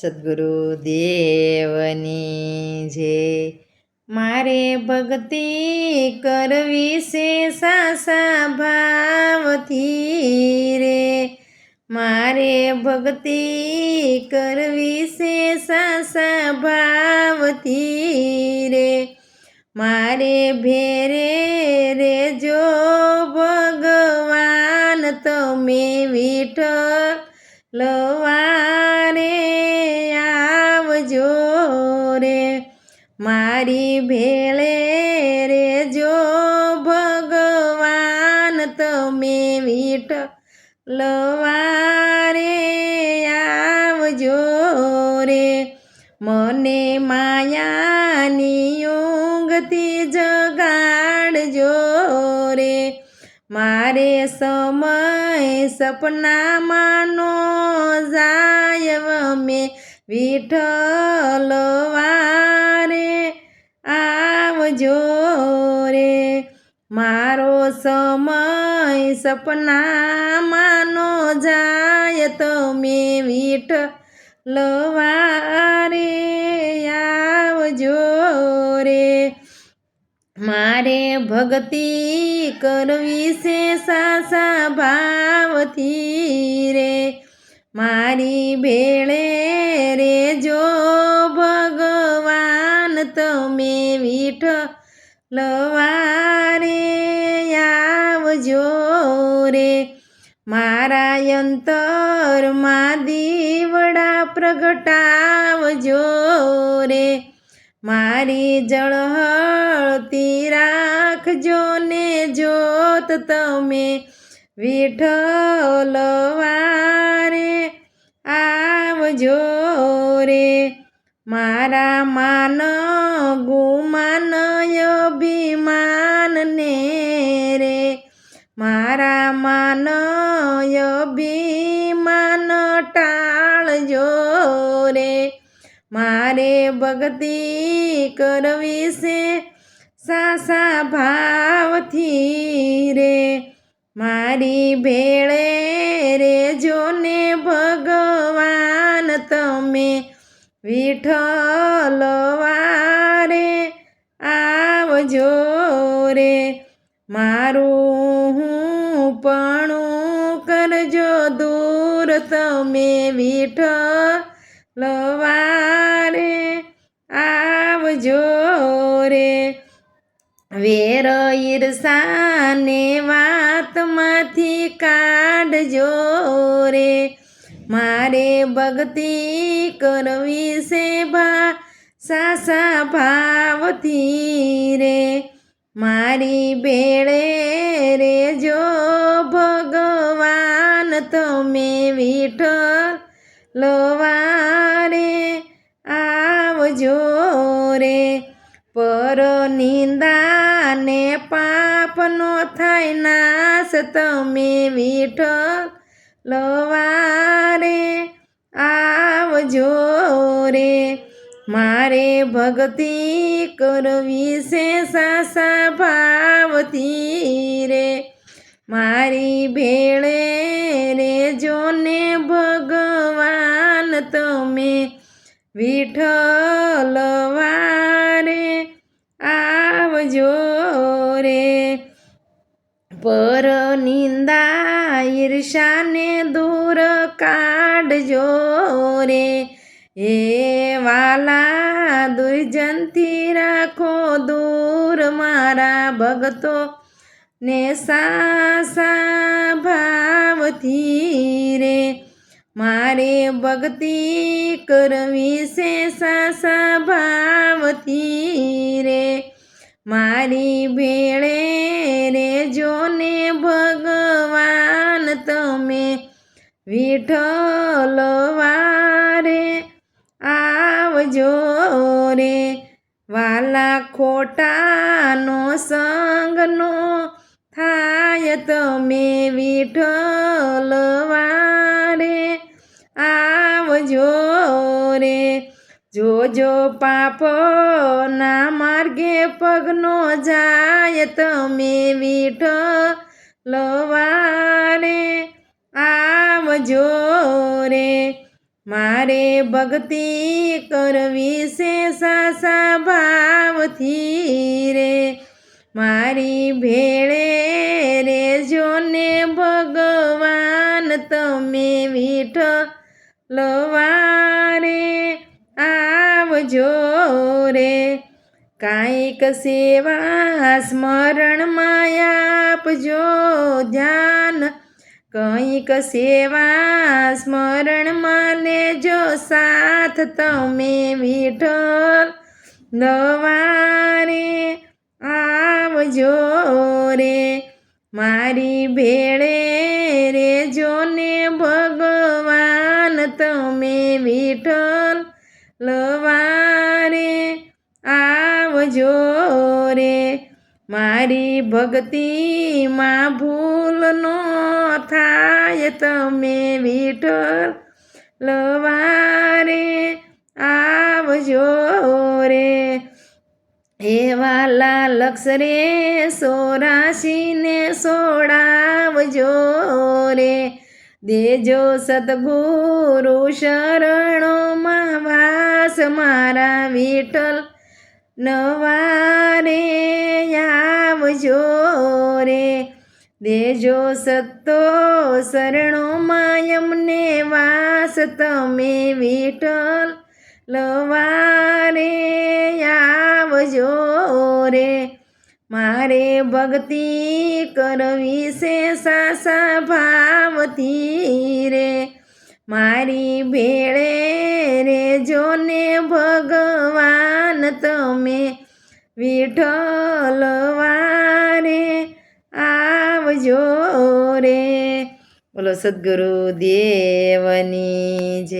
સદગુરુ દેવની જય. મારે ભક્તિ કરવી છે સાસા ભાવથી રે. મારે ભક્તિ કરવી છે સાસા ભાવથી રે. મારે ભેરે રેજો ભગવાન તમે વિઠ્ઠલ વારે આવજો રે. મારી ભેળે રેજો ભગવાન તમે વિઠ્ઠલ વારે આવજો રે. મને માયાની ઊંઘથી જગાડજો રે. મારે સમય સપનામાં નો જાય અમે વિઠ્ઠલ વારે આવજો રે. મારો સમય સપનામાં નો જાય તમે વિઠ્ઠલ વારે આવજો રે. મારે ભક્તિ કરવી છે સાસા ભાવથી રે. મારી ભેળે રેજો ભગવાન તમે વિઠ્ઠલ વારે આવજો રે. મારા અંતરમાં દીવડા પ્રગટાવજો રે. મારી જળહળતી રાખજો ને જોત તમે વિઠ્ઠલ વારે આવજો રે. મારા માન ગુમાન અભિમાન ને રે. મારા માન અભિમાન ટાળજો રે. મારે ભક્તિ કરવી છે સાસા ભાવથી રે. મારી ભેળે રેજો ને ભગવાન તમે વિઠ્ઠલ વારે આવજો રે. મારું હું પણ કરજો દૂર તમે વિઠ્ઠલ વારે આવજો રે. વેર ઈર્ષાને વાતમાંથી કાઢજો રે. મારે ભક્તિ કરવી છે સાસા ભાવથી રે. મારી ભેળે રેજો ભગવાન તમે વિઠ્ઠલ વારે આવજો રે. પર નિંદાને પાપનો થાય નાશ તમે વિઠ્ઠલ વારે આવજો રે. મારે ભક્તિ કરવી છે સાસા ભાવથી રે. મારી ભેળે રેજો ને ભગવાન તમે વિઠ્ઠલ વારે આવજો રે. પર નિંદા ઈર્ષાને દૂર કાઢજો રે. એ વાલા દુર્જનથી રાખો દૂર મારા ભક્તો ને સાસા ભાવથી રે. મારે ભક્તિ કરવી છે સાસા ભાવથી રે. મારી ભેળે રેજો ને ભગવાન તમે વિઠ્ઠલ વારે આવજો રે. વાલા ખોટાનો સંગનો થાય તમે વિઠ્ઠલ વારે આવજો રે. જોજો પાપના માર્ગે પગનો જાય તમે વિઠ્ઠલ વારે આવજો રે. મારે ભક્તિ કરવી છે સાસા ભાવથી રે મારી ભેળે રેજો ને ભગવાન તમે વિઠ્ઠલ વારે આવજો રે કાંઈક સેવા સ્મરણમાં આપજો ધ્યાન કંઈક સેવા સ્મરણમાં લેજો સાથ તમે વિઠ્ઠલ વારે આવજો રે મારી ભેળે રેજો ને ભગવાન તમે વિઠ્ઠલ વારે આવજો રે મારી ભક્તિમાં ભૂલ નો થાય તમે વિઠ્ઠલ વારે આવજો રે એવાલા લક્ષ રે 84 ને સોડાવજો રે દેજો સદગુરુ શરણોમાં વાસ મારા વિઠ્ઠલ નવારે આવજો રે દેજો સત્તો શરણોમાં અમને વાસ તમે વિઠ્ઠલ વારે આવજો રે મારે ભક્તિ કરવી છે સાસા ભાવથી રે મારી ભેળે રેજો ને ભગવાન તમે વિઠ્ઠલ વારે આવજો રે બોલો સદ્ગુરુ દેવની જય।